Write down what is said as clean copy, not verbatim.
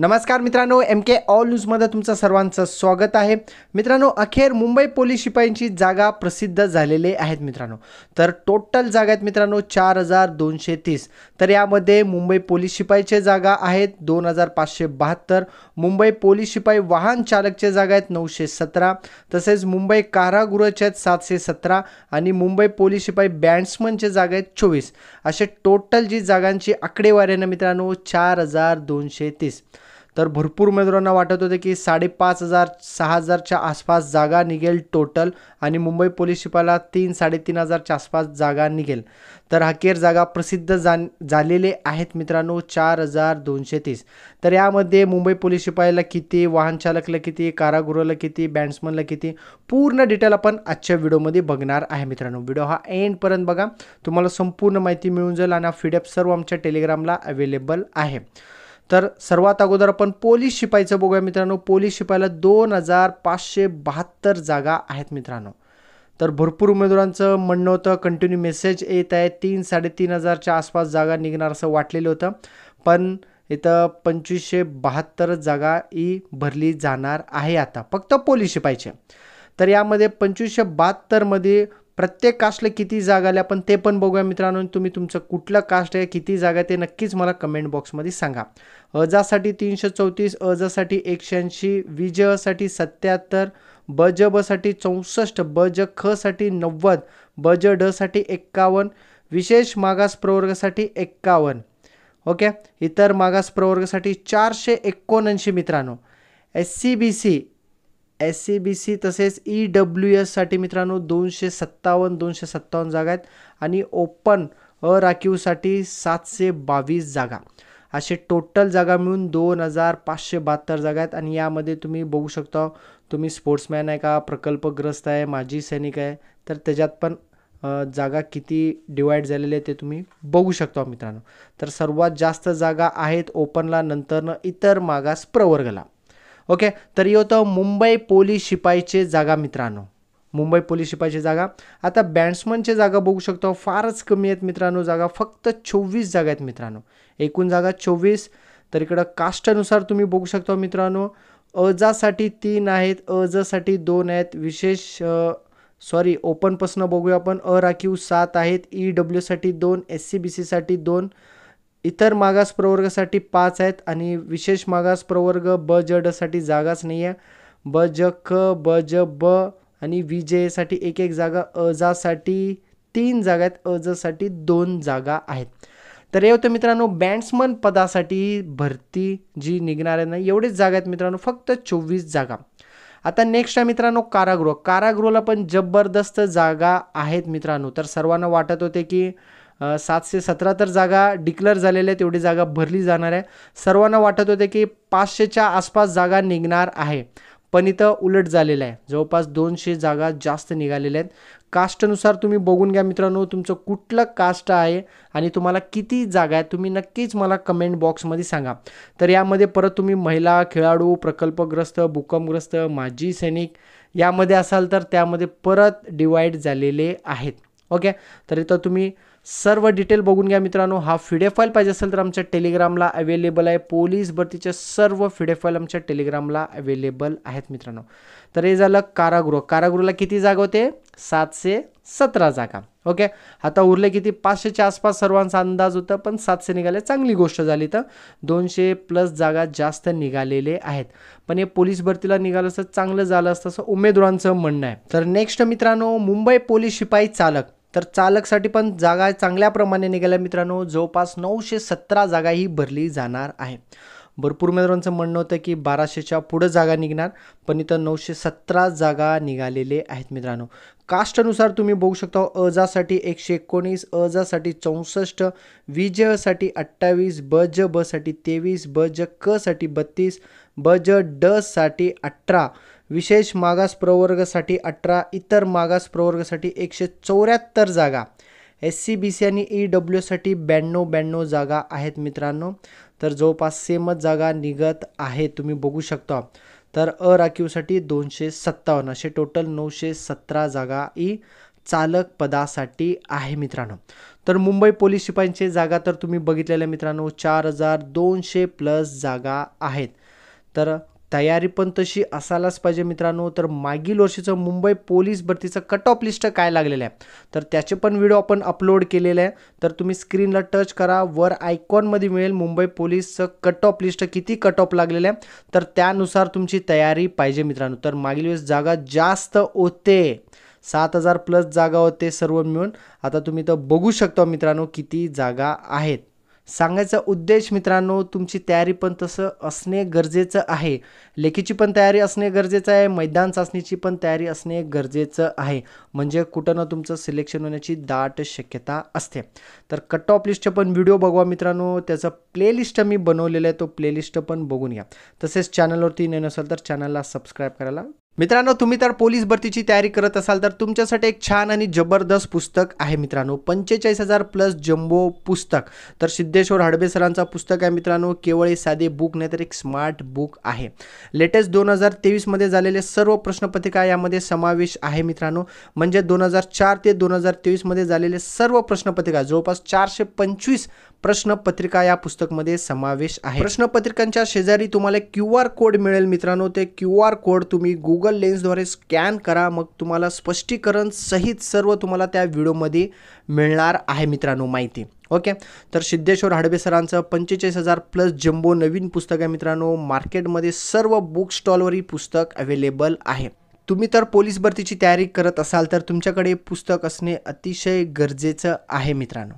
नमस्कार मित्रांनो, एम के ऑल न्यूजमध्ये तुमचं सर्वांचं स्वागत आहे. मित्रांनो, अखेर मुंबई पोलीस शिपाईंची जागा प्रसिद्ध झालेली आहेत मित्रांनो. तर टोटल जागा आहेत मित्रांनो 4230. तर यामध्ये मुंबई पोलीस शिपाईचे जागा आहेत 2572. मुंबई पोलीस शिपाई वाहन चालकचे जागा आहेत 917. तसेच मुंबई कारागृहाचे आहेत 717 आणि मुंबई पोलीस शिपाई बॅट्समनचे जागा आहेत 24. असे टोटल जी जागांची आकडेवारी आहे ना मित्रांनो 4230. तर भरपूर उमेदवारांना वाटत होते की 5,500-6,000च्या आसपास जागा निघेल टोटल आणि मुंबई पोलीस शिपाईला 3,000-3,500च्या आसपास जागा निघेल. तर अखेर जागा प्रसिद्ध झालेले आहेत मित्रांनो 4230. तर यामध्ये मुंबई पोलीस शिपाईला किती, वाहन चालकला किती, कारागृहाला किती, बॅट्समनला किती, पूर्ण डिटेल आपण आजच्या व्हिडिओमध्ये बघणार आहे मित्रांनो. व्हिडिओ हा एंडपर्यंत बघा, तुम्हाला संपूर्ण माहिती मिळून जाईल आणि PDF सर्व आमच्या टेलिग्रामला अवेलेबल आहे. तर सर्वात अगोदर आपण पोलीस शिपाईचं बघूया मित्रांनो. पोलीस शिपाईला 2572 जागा आहेत मित्रांनो. तर भरपूर उमेदवारांचं म्हणणं होतं, कंटिन्यू मेसेज येत आहे 3,000-3,500च्या आसपास जागा निघणार असं वाटलेलं होतं, पण इथं 2572 जागा ही भरली जाणार आहे आता फक्त पोलीस शिपाईचे. तर यामध्ये 2572 मध्ये प्रत्येक कास्टला किती जागा आल्या आपण ते पण बघूया मित्रांनो. तुम्ही तुमचं कुठलं कास्ट आहे, किती जागा ते नक्कीच मला कमेंट बॉक्समध्ये सांगा. अजासाठी 334, अजासाठी 180, विजयसाठी 77, बज बसाठी 64, बज ख साठी 90, बज ड साठी 51, विशेष मागास प्रवर्गासाठी 51. ओके, इतर मागास प्रवर्गासाठी 479 मित्रांनो. SC BC तसेच EWS साठी मित्रांनो 257 जागा आहेत आणि ओपन अराखीवसाठी 722 जागा. असे टोटल जागा मिळून 2572 जागा आहेत. आणि यामध्ये तुम्ही बघू शकता, तुम्ही स्पोर्ट्समॅन आहे का, प्रकल्पग्रस्त आहे, माजी सैनिक आहे, तर त्याच्यात पण जागा किती डिवाईड झालेले आहे ते तुम्ही बघू शकता मित्रांनो. तर सर्वात जास्त जागा आहेत ओपनला, नंतरनं इतर मागास प्रवर्गाला. ओके, तर हे होतं मुंबई पोलीस शिपाईचे जागा मित्रांनो. मुंबई पोलीस शिपाईची जागा. आता बॅट्समनचे जागा बघू शकतो, फारच कमी आहेत मित्रांनो जागा, फक्त 24 जागा आहेत मित्रांनो. एकूण जागा 24. तर इकडं कास्टनुसार तुम्ही बघू शकता मित्रांनो. अजासाठी 3 आहेत, अजसाठी 2 आहेत, विशेष ओपनपासून बघूया आपण. अराखीव 7 आहेत, EW साठी 2, SC BC साठी 2, इतर मागास प्रवर्गासाठी 5 आहेत आणि विशेष मागास प्रवर्ग बज ड साठी जागाच नाही आहे. बज क, बज ब आणि विजयसाठी एक जागा, अजासाठी 3 जागा आहेत, अजसाठी 2 जागा आहेत. तर हे होतं मित्रांनो बॅट्समन पदासाठी भरती जी निघणार आहे ना, एवढेच जागा आहेत मित्रांनो, फक्त 24 जागा. आता नेक्स्ट आहे मित्रांनो कारागृह. कारागृहाला पण जबरदस्त जागा आहेत मित्रांनो. तर सर्वांना वाटत होते की 717 तर जागा डिक्लेअर झालेल्या आहेत, एवढी जागा भरली जाणार आहे. सर्वांना वाटत होते की 500च्या आसपास जागा निघणार आहे, पण इथं उलट झालेलं आहे. जवळपास 200 जागा जास्त निघालेल्या आहेत. कास्टनुसार तुम्ही बघून घ्या मित्रांनो, तुमचं कुठलं कास्ट आहे आणि तुम्हाला किती जागा आहेत तुम्ही नक्कीच मला कमेंट बॉक्समध्ये सांगा. तर यामध्ये परत तुम्ही महिला, खेळाडू, प्रकल्पग्रस्त, भूकंपग्रस्त, माजी सैनिक यामध्ये असाल तर त्यामध्ये परत डिवाईड झालेले आहेत. ओके, तर इथं तुम्ही सर्व डिटेल बघून घ्या मित्रांनो. हा PDF फाईल पाहिजे असेल तर आमच्या टेलिग्रामला अवेलेबल आहे. पोलीस भरतीच्या सर्व PDF फाईल आमच्या टेलिग्रामला अवेलेबल आहेत मित्रांनो. तर हे झालं कारागृह. कारागृहाला किती जागा होते? 717 जागा. ओके, आता उरले किती? 500च्या आसपास सर्वांचा अंदाज होता, पण 700 निघाले, चांगली गोष्ट झाली. तर 200+ जागा जास्त निघालेले आहेत, पण हे पोलीस भरतीला निघालं असतं चांगलं झालं असतं असं उमेदवारांचं म्हणणं आहे. तर नेक्स्ट मित्रांनो मुंबई पोलीस शिपाई चालक. तर चालकसाठी पण जागा चांगल्या प्रमाणे निघाल्या मित्रांनो. जवळपास 917 जागा ही भरली जाणार आहे. भरपूर उमेदवारांचं म्हणणं होतं की 1200च्या पुढे जागा निघणार, पण इथं 917 जागा निघालेले आहेत मित्रांनो. कास्टनुसार तुम्ही बघू शकता. अजासाठी 119, अजासाठी 64, विजयसाठी 28, बज ब साठी 23, बज क साठी 32, बज ड साठी 18, विशेष मागास प्रवर्गासाठी 18, इतर मागास प्रवर्गासाठी 174 जागा, SC BC आणि EW साठी 92 जागा आहेत मित्रांनो. तर जवळपास सेमच जागा निघत आहेत तुम्ही बघू शकता. तर अराखीवसाठी 257, असे टोटल 917 जागा ही चालक पदासाठी आहे मित्रांनो. तर मुंबई पोलीस शिपाईंची जागा तर तुम्ही बघितलेल्या मित्रांनो 4200 प्लस जागा आहेत. तर तयारी पण तशी असायलाच पाहिजे मित्रांनो. तर मागील वर्षीचं मुंबई पोलीस भरतीचं कट ऑफ लिस्ट काय लागलेलं आहे तर त्याचे पण व्हिडिओ आपण अपलोड केलेले आहे. तर तुम्ही स्क्रीनला टच करा, वर आयकॉनमध्ये मिळेल मुंबई पोलीसचं कट ऑफ लिस्ट किती कट ऑफ लागलेलं आहे, तर त्यानुसार तुमची तयारी पाहिजे मित्रांनो. तर मागील वेळेस जागा जास्त होते, 7000 प्लस जागा होते सर्व मिळून. आता तुम्ही तर बघू शकता मित्रांनो किती जागा आहेत. सांगायचा उद्देश मित्रांनो, तुमची तयारी पण तसं असणे गरजेचं आहे. लेखीची पण तयारी असणे गरजेचं आहे, मैदान चाचणीची पण तयारी असणे गरजेचं आहे. म्हणजे कुठं ना तुमचं सिलेक्शन होण्याची दाट शक्यता असते. तर कट ऑफ लिस्टचे पण व्हिडिओ बघवा मित्रांनो, त्याचं प्लेलिस्ट मी बनवलेलं आहे, तो प्लेलिस्ट पण बघून घ्या. तसेच चॅनलवरती नवीन असाल तर चॅनलला सबस्क्राईब करायला. मित्रांनो, तुम्ही तर पोलीस भरतीची तयारी करत असाल तर तुमच्यासाठी एक छान आणि जबरदस्त पुस्तक आहे मित्रांनो. 45,000 प्लस जम्बो पुस्तक. तर सिद्धेश्वर हडबे सरांचा पुस्तक आहे मित्रांनो. केवळ हे साधे बुक नाही तर एक स्मार्ट बुक आहे. लेटेस्ट 2023 मध्ये झालेले सर्व प्रश्नपत्रिका यामध्ये समावेश आहे मित्रांनो. म्हणजे 2004 ते 2023 मध्ये झालेले सर्व प्रश्नपत्रिका, जवळपास 425 प्रश्नपत्रिका या पुस्तकमध्ये समावेश आहे. प्रश्नपत्रिकांच्या शेजारी तुम्हाला QR कोड मिळेल मित्रांनो. ते QR कोड तुम्ही गुगल लेन्सद्वारे स्कॅन करा, मग तुम्हाला स्पष्टीकरण सहित सर्व तुम्हाला त्या व्हिडिओमध्ये मिळणार आहे मित्रांनो माहिती. ओके. तर सिद्धेश्वर हडबे सरांचं 45,000 प्लस जम्बो नवीन पुस्तक आहे मित्रांनो. मार्केटमध्ये सर्व बुक स्टॉलवर ही पुस्तक अवेलेबल आहे. तुम्ही तर पोलीस भरतीची तयारी करत असाल तर तुमच्याकडे पुस्तक असणे अतिशय गरजेचं आहे मित्रांनो.